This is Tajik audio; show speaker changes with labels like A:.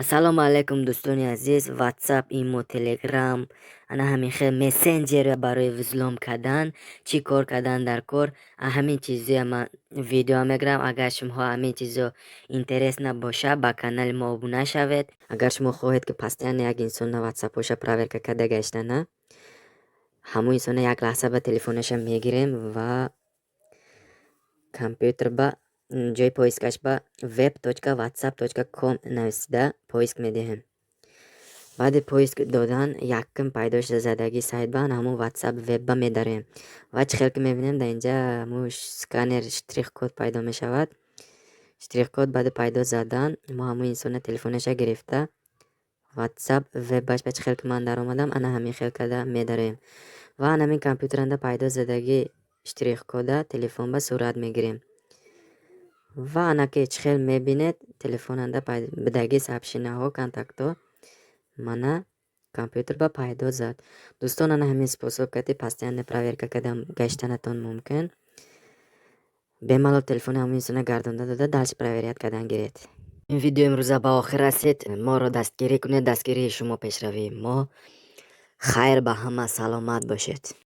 A: Ассалому алайкум дӯстони азиз. WhatsApp, Imo, Telegram, ана ҳамин хел мессенҷерро барои вузлом кардан, чӣ кор кардан дар кор, ҳамин чизоя ман видео мегирам. Агар шумоҳо ҳамин чизо интерес набоша, ба канали мо обуна шавед. Агар шумо хоҳед ки постоянно як инсонро WhatsApp-оша проверка карда гаштана, ҳамон инсонро як лаҳза ба телефонаша мегирем ва компютер ба ҷои поискаш ба web.whatsapp.com нависида поиск медиҳем. баъди поиск додан якм пайдош задагӣ сайт ба ҳамон WhatsApp веб ба медарем ва чӣ хел ки мебинем дар инҷа сканер штрих код пайдо мешавад. Штрих код баъди пайдо задан мо ҳамон инсонро телефонаша гирифта WhatsApp вебаш ба чӣ хел ки ман даромадам ана ҳамин хел карда медарем ва ана ҳамин компютеранда пайдо задагӣ штрих кода телефон ба сурат мегирем ва ана ки чӣ хел мебинед телефонанда бидагӣ сообщениyaҳо контактҳо мана компютер ба пайдо зад. Дӯстон, ана ҳамин способ кати постоянно проверка карда гаштанатон мумкин. Бемалол телефони ҳамон инсонро гардонда дода дальше проверят кардан гиред. Ин видео имрӯза ба охир расид. Моро дастгирӣ кунед, дастгирии шумо пешравии мо. Хайр ба ҳама, саломат бошед.